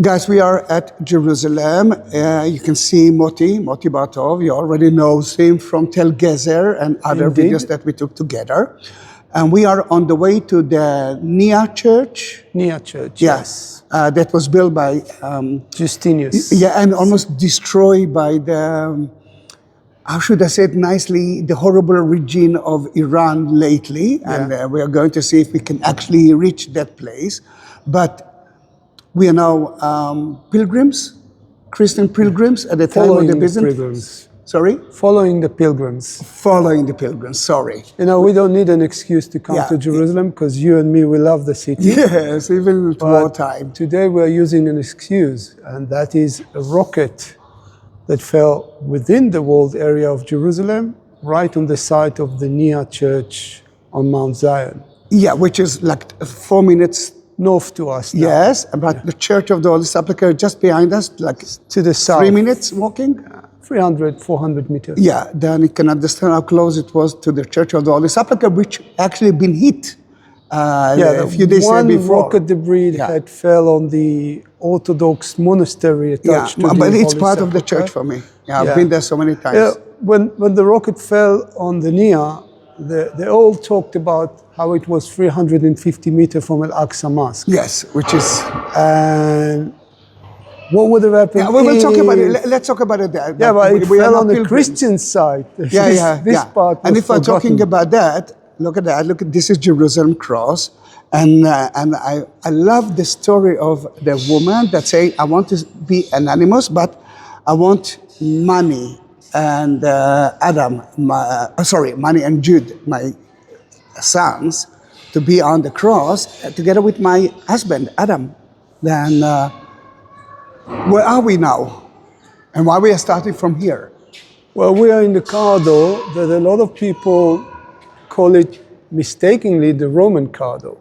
Guys, we are at Jerusalem. You can see Moti Bar-Tuv. You already know him from Tel Gezer and other Indeed. videos that we took together. And we are on the way to the Nia Church. Nia Church, Yes. That was built by... Justinius. Yeah, and almost destroyed by the... how should I say it nicely? The horrible regime of Iran lately. And we are going to see if we can actually reach that place. But we are now pilgrims, Christian pilgrims at the time of the Byzantines. Sorry? Following the pilgrims. Following the pilgrims, sorry. You know, we don't need an excuse to come to Jerusalem because you and me, we love the city. Yes, even at wartime. Today we're using an excuse, and that is a rocket that fell within the walled area of Jerusalem, right on the site of the Nia Church on Mount Zion. Yeah, which is like 4 minutes north to us now. Yes, but the Church of the Holy Sepulchre just behind us, like to the south. 3 minutes walking? 300, 400 meters. Yeah, then you can understand how close it was to the Church of the Holy Sepulchre, which actually been hit a few days before. One rocket debris had fell on the Orthodox monastery attached to the but it's Holy part of the Sepulchre. church for me. Yeah, I've been there so many times. Yeah, when the rocket fell on the Nia, they all talked about how it was 350 meters from Al-Aqsa Mosque. Yes, which is... And what would have happened? Yeah, we will talk about it. Let's talk about it there. Yeah, but it fell on the Christian side. This part was And if we're forgotten. talking about that, look at that. Look, this is Jerusalem Cross. And I love the story of the woman that say, I want to be anonymous, but I want money. And Mani and Jude, my sons, to be on the cross together with my husband, Adam. Then where are we now? And why we are starting from here? Well, we are in the Cardo that a lot of people call it mistakenly the Roman Cardo.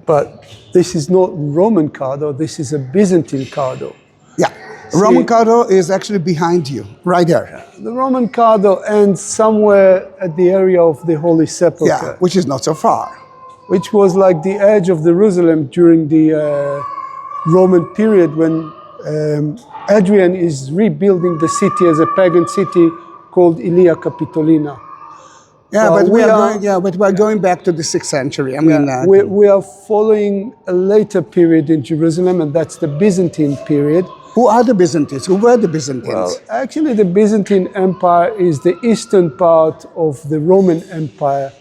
But this is not Roman Cardo, this is a Byzantine Cardo. Yeah. Roman Cardo is actually behind you, right there. The Roman Cardo ends somewhere at the area of the Holy Sepulchre. Which is not so far. Which was like the edge of Jerusalem during the Roman period when Adrian is rebuilding the city as a pagan city called Ilia Capitolina. Yeah, but we're going back to the 6th century. I mean, we are following a later period in Jerusalem, and that's the Byzantine period. Who are the Byzantines? Who were the Byzantines? Well, actually, the Byzantine Empire is the eastern part of the Roman Empire,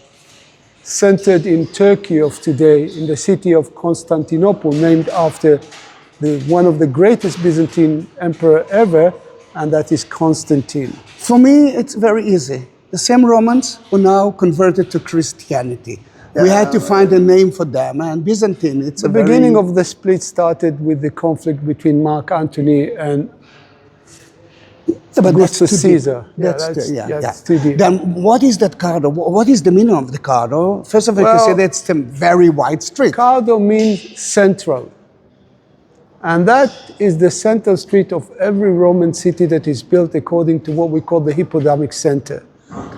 centered in Turkey of today, in the city of Constantinople, named after one of the greatest Byzantine emperor ever, and that is Constantine. For me, it's very easy. The same Romans who now converted to Christianity. We had to find a name for them, and Byzantine, it's the beginning of the split started with the conflict between Mark Antony and Augustus Caesar. That's too deep. Then what is that Cardo? What is the meaning of the Cardo? First of all, you say that it's a very wide street. Cardo means central. And that is the central street of every Roman city that is built according to what we call the Hippodamic Center.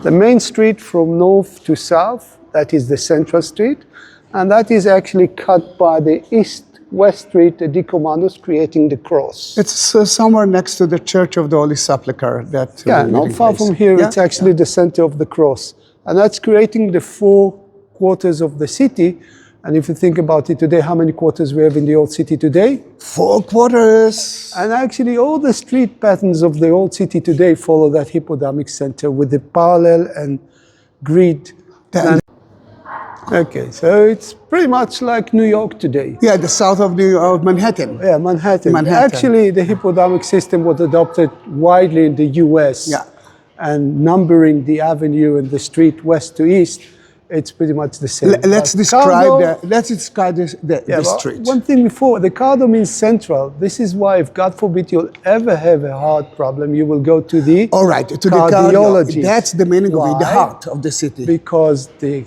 The main street from north to south, that is the central street, and that is actually cut by the east-west street, the Decumanus, creating the cross. It's somewhere next to the Church of the Holy Sepulchre. Not far from here, it's actually the center of the cross. And that's creating the 4 quarters of the city. And if you think about it today, how many quarters we have in the old city today? 4 quarters. And actually all the street patterns of the old city today follow that Hippodamic Center with the parallel and grid. Okay, so it's pretty much like New York today. Yeah, the south of New York, Manhattan. Yeah, Manhattan. Actually, the Hippodamic system was adopted widely in the US. Yeah. And numbering the avenue and the street west to east, it's pretty much the same. Let's describe the street. One thing before, the Cardo means central. This is why, if God forbid you'll ever have a heart problem, you will go to the cardiologist. That's the meaning of it, the heart of the city. Because the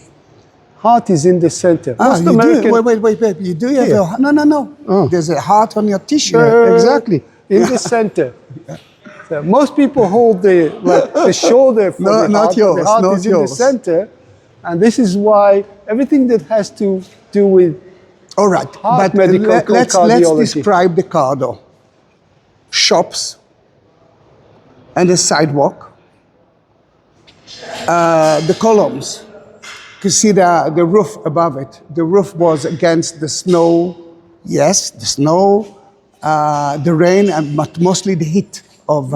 heart is in the center. Wait. You do have a heart? No. Oh. There's a heart on your t-shirt. Yeah, exactly, in the center. So most people hold the shoulder for the heart. Not yours. The heart is in the center. And this is why everything that has to do with All right, Heart but medical called let's cardiology. describe the Cardo. Shops and a sidewalk. The columns. You can see the roof above it. The roof was against the snow. Yes, the snow, the rain, but mostly the heat of.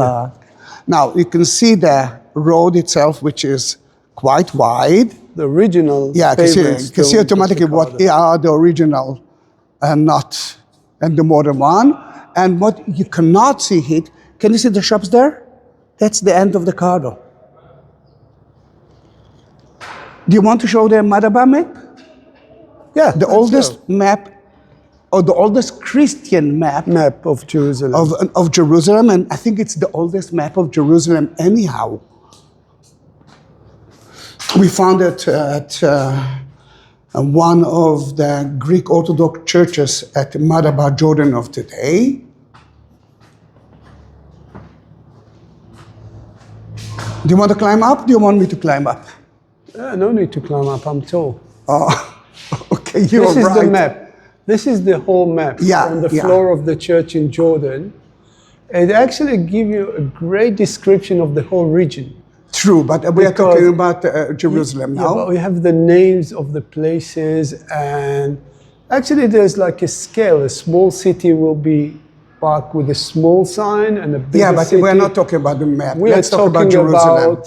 Now you can see the road itself, which is quite wide. The original. Yeah, you can see automatically what are the original and not and the modern one. And what you cannot see it. Can you see the shops there? That's the end of the Cardo. Do you want to show the Moti Bar map? Yeah, The oldest map, or the oldest Christian map of Jerusalem. of Jerusalem, and I think it's the oldest map of Jerusalem anyhow. We found it at one of the Greek Orthodox churches at Moti Bar Jordan of today. Do you want to climb up? Do you want me to climb up? No need to climb up, I'm tall. Oh, okay, you're right. This is the map. This is the whole map on the floor of the church in Jordan. It actually gives you a great description of the whole region. True, but we are talking about Jerusalem now. Yeah, but we have the names of the places, and actually there's like a scale. A small city will be marked with a small sign, and a bigger Yeah, but city. we're not talking about the map. Let's talk about Jerusalem.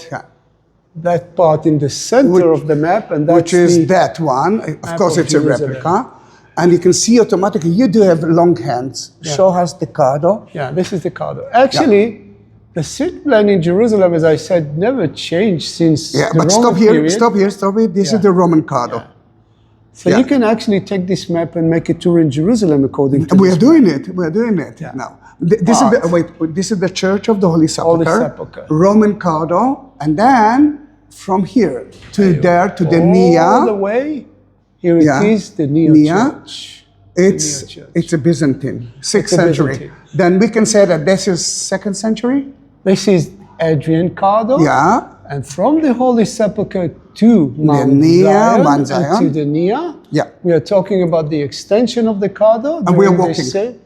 That part in the center of the map, and that's which is that one. Of course, it's Jerusalem. a replica. And you can see automatically, you do have long hands. Yeah. Show us the Cardo. Yeah, this is the Cardo. Actually, the city plan in Jerusalem, as I said, never changed since Yeah, the but Roman stop here, period. stop here, stop here. This is the Roman Cardo. So you can actually take this map and make a tour in Jerusalem according to We this are doing it. We are doing it now. This is the this is the Church of the Holy Sepulchre. Sepulchre. Roman Cardo, and then from here to there to the Nia. All the way, here it is, the Nia Church. It's a Byzantine, 6th It's a century. Byzantine. Then we can say that this is 2nd century. This is Adrian Cardo. Yeah. And from the Holy Sepulchre to Mount Nia, Zion, Mount and Zion. to the Nia, Yeah. we are talking about the extension of the Cardo. And we are during walking.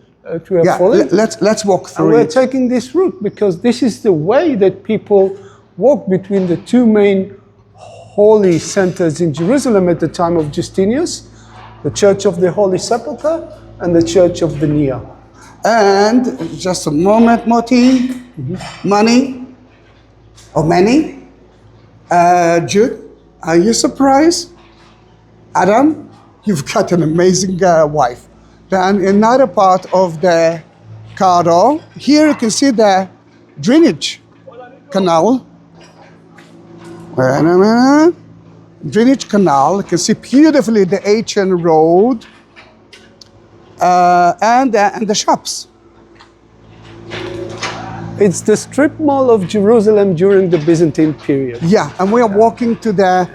We are following. Let's walk And through we're it. taking this route because this is the way that people walk between the two main holy centers in Jerusalem at the time of Justinius, the Church of the Holy Sepulchre and the Church of the Nia. And just a moment, Moti, Mani, or Mani, Jude, are you surprised? Adam, you've got an amazing wife. Then another part of the Cardo, here you can see the drainage canal. Wait a minute. Drainage canal, you can see beautifully the ancient road and the shops. It's the strip mall of Jerusalem during the Byzantine period. Yeah, and we are walking to the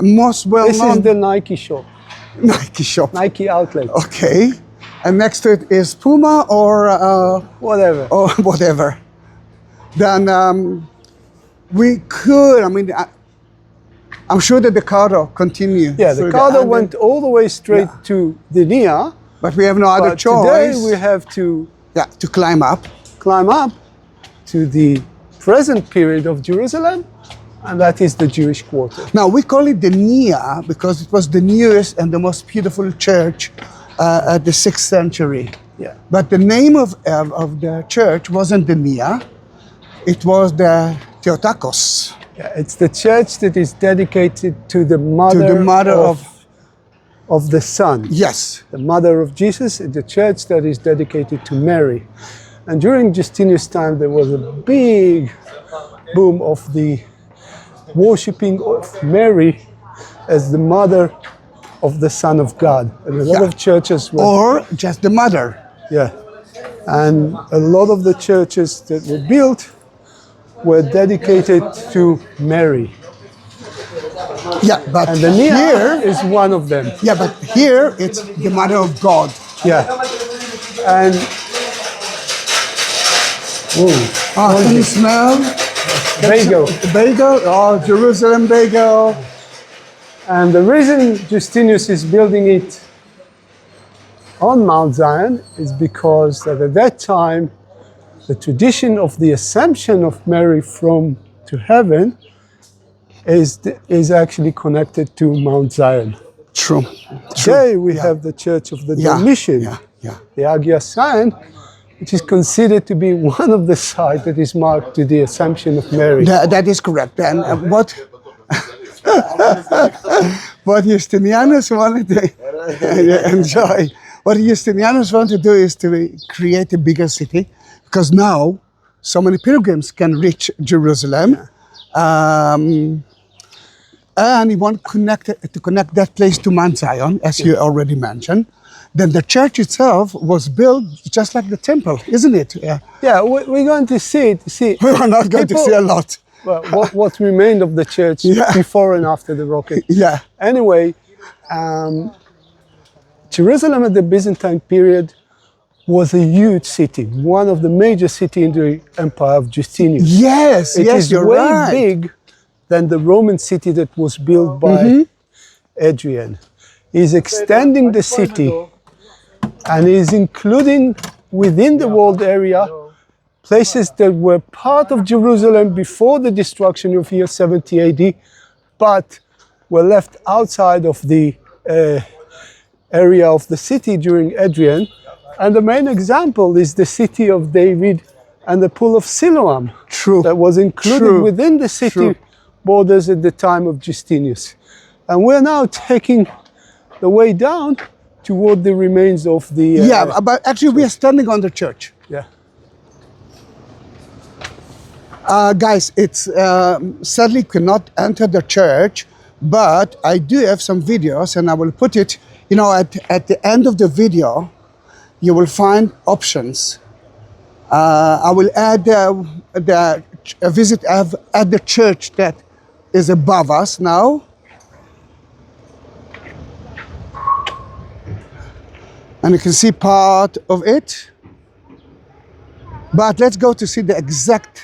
most well-known This is the Nike shop, Nike shop. Nike outlet, Okay, and next to it is Puma or whatever. whatever. Then we could. I mean, I'm sure that the Cardo continue. Yeah, the through Cardo went all the way straight to the Nia. but we have no other But choice. today we have to to climb up. climb up to the present period of Jerusalem, and that is the Jewish quarter. Now we call it the Nia because it was the newest and the most beautiful church at the 6th century. Yeah. But the name of the church wasn't the Nia; it was the Theotokos. Yeah, it's the church that is dedicated to the mother, of the Son. Yes. The mother of Jesus, the church that is dedicated to Mary. And during Justinius' time, there was a big boom of the worshipping of Mary as the mother of the Son of God. And a lot of churches were... Or just the mother. Yeah. And a lot of the churches that were built were dedicated to Mary. Yeah, but And the Nia here, is one of them. yeah, but here it's the mother of God. Yeah. And Can you smell? bagel. The bagel? Oh, Jerusalem bagel. And the reason Justinius is building it on Mount Zion is because that at that time, the tradition of the assumption of Mary to heaven is actually connected to Mount Zion. True. Today we have the Church of the Dormition, the Hagia Sign, which is considered to be one of the sites that is marked to the Assumption of Mary. That is correct. And what Justinianus wanted to enjoy, what Justinianus wanted to do is to create a bigger city, because now so many pilgrims can reach Jerusalem. And he wanted to connect that place to Mount Zion, as you already mentioned. Then the church itself was built just like the temple, isn't it? Yeah, we're going to see it. We're not going to see a lot. Well, what remained of the church before and after the rocket. Yeah. Anyway, Jerusalem at the Byzantine period was a huge city, one of the major cities in the empire of Justinian. Yes, it is you're way right. big than the Roman city that was built by Adrian. He's extending the city and is including within the walled area places that were part of Jerusalem before the destruction of year 70 AD, but were left outside of the area of the city during Adrian. And the main example is the city of David and the pool of Siloam. True. That was included within the city borders at the time of Justinius. And we're now taking the way down toward the remains of the... but actually we are standing on the church. Yeah. Guys, it's sadly cannot enter the church, but I do have some videos, and I will put it, at the end of the video, you will find options. I will add a visit at the church that is above us now. And you can see part of it. But let's go to see the exact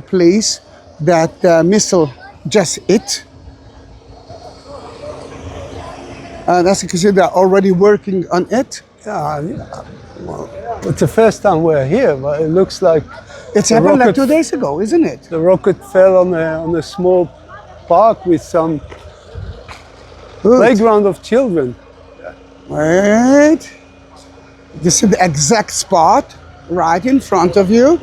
place that missile just hit. And as you can see, they're already working on it. Well, it's the first time we're here, but it looks like... It's happened like 2 days ago, isn't it? The rocket fell on a small park with some playground of children. Wait. This is the exact spot right in front of you.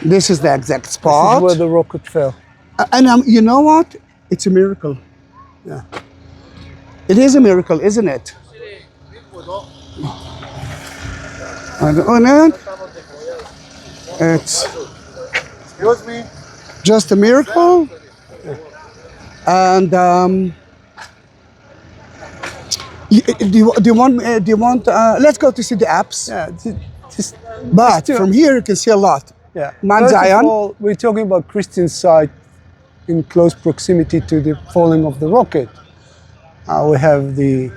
This is the exact spot. This is where the rocket fell. And you know what? It's a miracle. Yeah. It is a miracle, isn't it? It's just a miracle. And do you want? Let's go to see the apps. Yeah. From here you can see a lot. Yeah. Mount First Zion. of all, we're talking about Christian site in close proximity to the falling of the rocket. We have the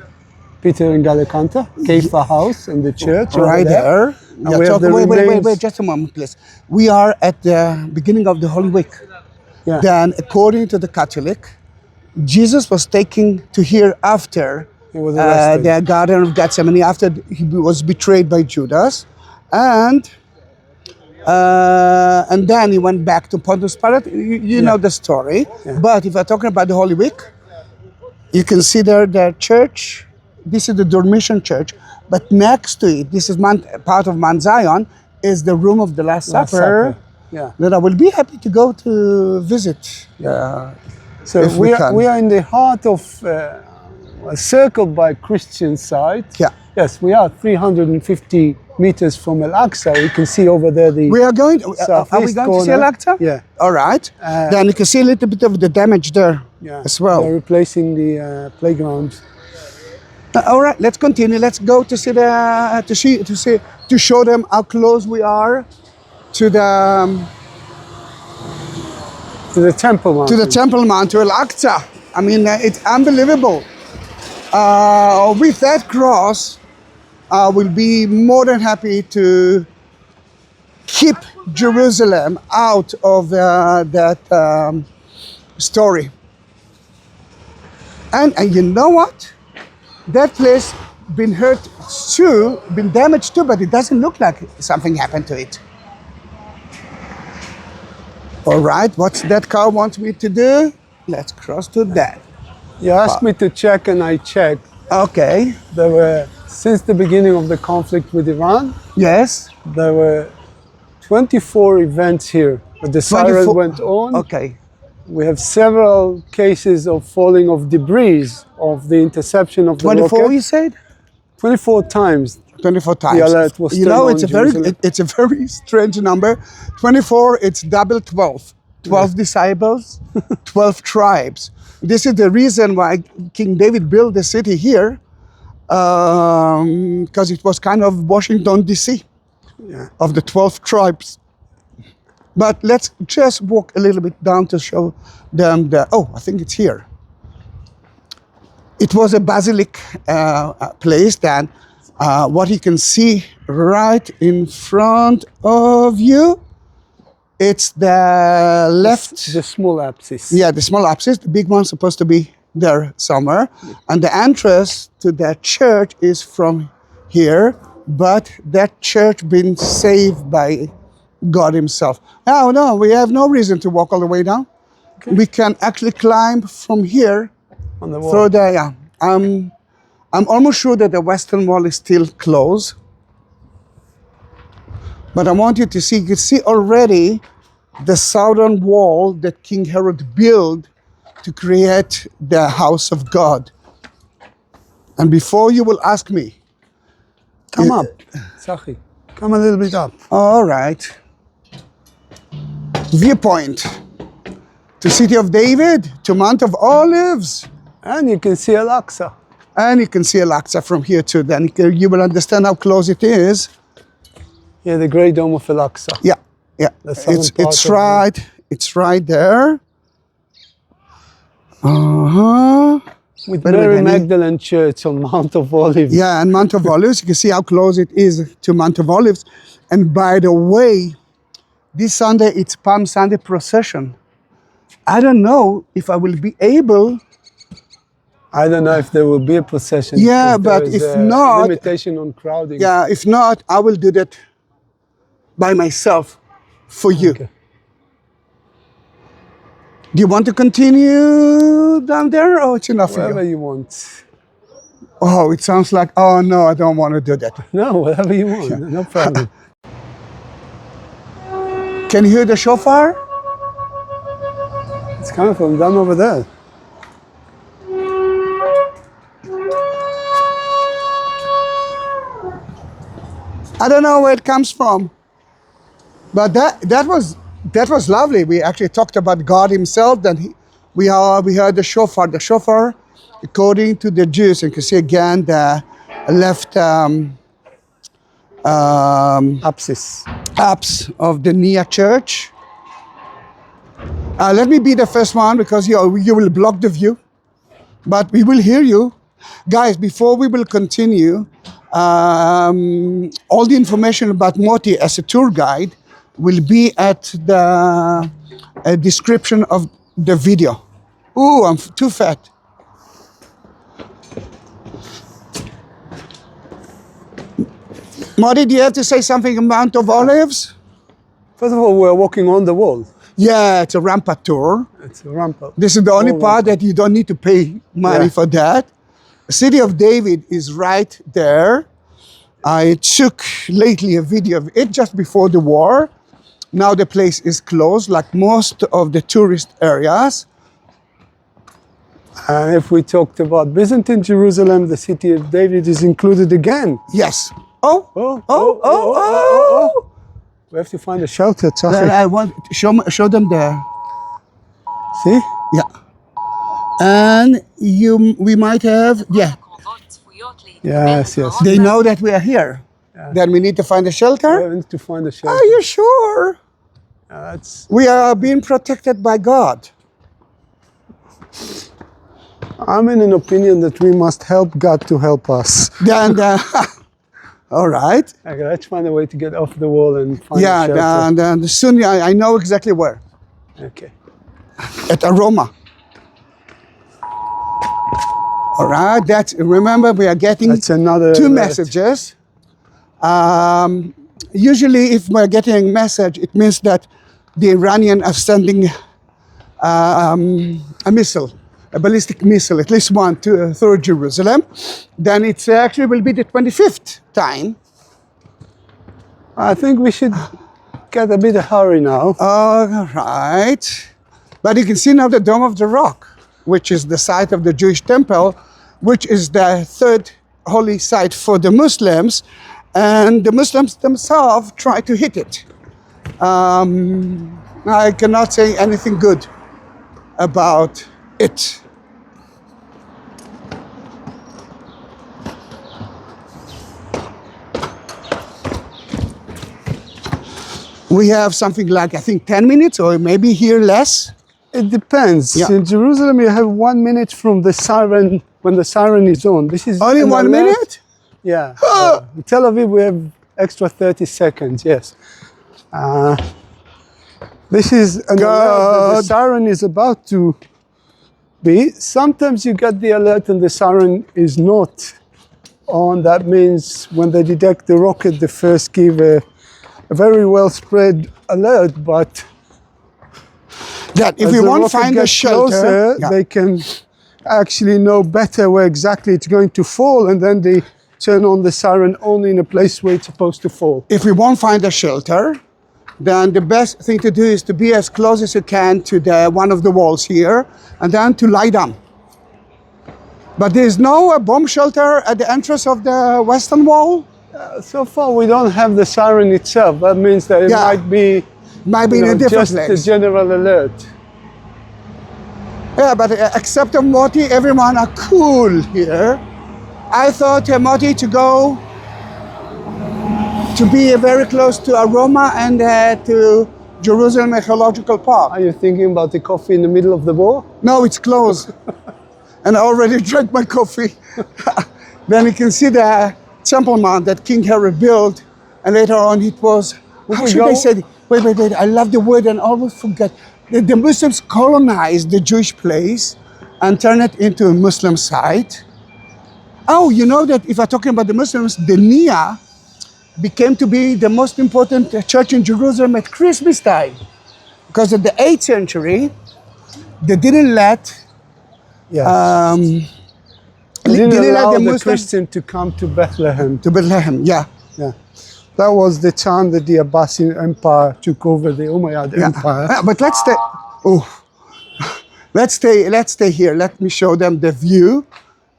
Peter and Gallicanta, Keifa house and the church right there. Wait, just a moment, please. We are at the beginning of the Holy Week. Yeah. Then, according to the Catholic, Jesus was taken to here after the Garden of Gethsemane, after he was betrayed by Judas, and then he went back to Pontius Pilate. You know the story. Yeah. But if we're talking about the Holy Week, you can see there the church. This is the Dormition Church, but next to it, this is part of Mount Zion, is the room of the Last Supper. Yeah. That I will be happy to go to visit. So we are in the heart of circled by Christian site. Yeah. Yes, we are 350 meters from Al-Aqsa. You can see over there the... We are going... are we going to see Al-Aqsa? Yeah. All right. Then you can see a little bit of the damage there as well. They're replacing the playground. All right, let's continue. Let's go to see to show them how close we are to the Temple Mount. To the Temple Mount, to Al-Aqsa. I mean, it's unbelievable. with that cross, I will be more than happy to keep Jerusalem out of that story. And you know what? That place been hurt too, been damaged too, but it doesn't look like something happened to it. All right, what's that car wants me to do? Let's cross to that. You asked me to check and I checked. Okay. There were, since the beginning of the conflict with Iran, Yes. there were 24 events here. But the Siren went on. Okay. We have several cases of falling of debris of the interception of the 24, rocket. you said? 24 times. 24 times. The alert was you know, turned on it's a very strange number. 24, it's double 12. 12 disciples, 12 tribes. This is the reason why King David built the city here, because it was kind of Washington, D.C., of the 12 tribes. But let's just walk a little bit down to show them I think it's here. It was a basilic place that what you can see right in front of you, it's the left. The small apsis. Yeah, the small apsis. The big one's supposed to be there somewhere. And the entrance to that church is from here, but that church been saved by God himself. Oh no, we have no reason to walk all the way down. Okay. We can actually climb from here on the wall. Through the, yeah. I'm almost sure that the western wall is still closed. But I want you to see, you can see already the southern wall that King Herod built to create the house of God. And before you will ask me, come up, Zahi, come a little bit up. All right. Viewpoint to City of David, to Mount of Olives. And you can see Al-Aqsa. And you can see Al-Aqsa from here too. Then you will understand how close it is. Yeah, the Great Dome of Al-Aqsa. Yeah, yeah. It's right there. With Mary Magdalene Church on Mount of Olives. Yeah, and Mount of Olives. You can see how close it is to Mount of Olives. And by the way, this Sunday it's Palm Sunday procession. I don't know if I will be able. I don't know if there will be a procession. Yeah, but if not, limitation on crowding. Yeah, if not, I will do that by myself for you. Okay. Do you want to continue down there, or it's enough for you? Whatever you want. Oh, it sounds like, oh no, I don't want to do that. No, whatever you want, yeah. No problem. Can you hear the shofar? It's coming from down over there. I don't know where it comes from, but that was lovely. We actually talked about God himself. Then we heard the shofar. The shofar, according to the Jews, and you can see again the left apse of the Nia Church. Let me be the first one because you will block the view, but we will hear you. Guys, before we will continue, all the information about Moti as a tour guide will be at the description of the video. Ooh, I'm too fat. Moti, do you have to say something about Mount of Olives? First of all, we're walking on the wall. Yeah, it's a rampart tour. It's a rampart. This is the only part that you don't need to pay money for that. The City of David is right there. I took lately a video of it just before the war. Now the place is closed, like most of the tourist areas. And if we talked about Byzantine Jerusalem, the City of David is included again. Yes. We have to find a shelter. Well, I want to show them the. See? Yeah. And we might have, yeah. Yes. They know that we are here. Yeah. Then we need to find a shelter? We need to find a shelter. Are you sure? We are being protected by God. I'm in an opinion that we must help God to help us. Then, all right. Okay, let's find a way to get off the wall and find a Yeah, shelter. and soon I know exactly where. Okay. At Aroma. All right. That's, remember, we are getting That's another two alert. messages. Usually, if we're getting a message, it means that the Iranian are sending a missile, a ballistic missile, at least one, through Jerusalem. Then it actually will be the 25th time. I think we should get a bit of hurry now. All right. But you can see now the Dome of the Rock, which is the site of the Jewish temple, which is the third holy site for the Muslims. And the Muslims themselves try to hit it. I cannot say anything good about it. We have something like, I think, 10 minutes or maybe here less. It depends. Yeah. In Jerusalem, you have 1 minute from the siren, when the siren is on. This is Only an 1 alert. minute? Yeah. In Tel Aviv, we have extra 30 seconds, yes. This is an alert that the siren is about to be. Sometimes you get the alert and the siren is not on. That means when they detect the rocket, they first give a very well spread alert, but That if as we the won't rocket find a gets shelter, closer, yeah. they can actually know better where exactly it's going to fall, and then they turn on the siren only in a place where it's supposed to fall. if we won't find a shelter, then the best thing to do is to be as close as you can to one of the walls here, and then to lie down. But there's no bomb shelter at the entrance of the western wall. So far, we don't have the siren itself. That means that it Yeah. might be, Might be in a different just place. a general alert. Yeah, but except of Moti, everyone are cool here. I thought Moti to go to be very close to Aroma and to Jerusalem Archaeological Park. Are you thinking about the coffee in the middle of the war? No, it's closed. And I already drank my coffee. Then you can see the Temple Mount that King Herod built. And later on it was, how we should I go? say it? Wait, I love the word and I always forget. The Muslims colonized the Jewish place and turned it into a Muslim site. Oh, you know that if I'm talking about the Muslims, the Nia became to be the most important church in Jerusalem at Christmas time. Because in the 8th century, they didn't let Yes. they didn't didn't allow let the the Muslims Christian to come to Bethlehem. to Bethlehem. Yeah. Yeah. That was the time that the Abbasid Empire took over the Umayyad Empire. But let's stay. Oh, let's stay here. Let me show them the view,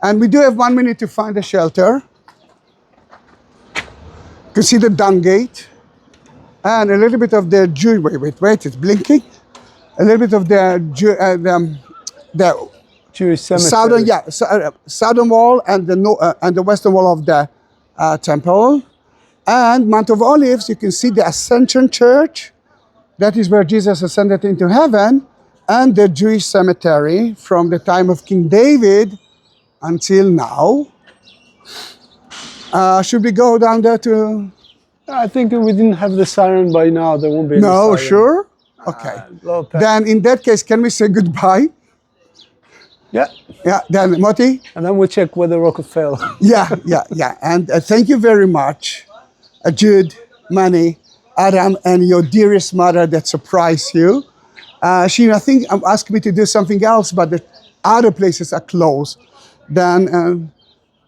and we do have 1 minute to find a shelter. You can see the dung gate, and a little bit of the Jew. Wait! It's blinking. A little bit of the the Jewish cemetery. southern wall and the western wall of the temple. And Mount of Olives, you can see the Ascension Church. That is where Jesus ascended into heaven. And the Jewish cemetery from the time of King David until now. Should we go down there to... I think if we didn't have the siren by now, there won't be any No, siren. sure? Okay. Then in that case, can we say goodbye? Yeah. Yeah, then Moti? And then we'll check where the rocket fell. Yeah. And thank you very much, Jude, Mani, Adam, and your dearest mother that surprised you. She, I think, asked me to do something else, but the other places are closed. Then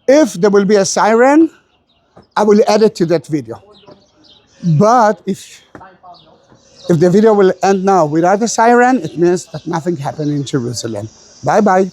if there will be a siren, I will add it to that video. But if the video will end now without a siren, it means that nothing happened in Jerusalem. Bye-bye.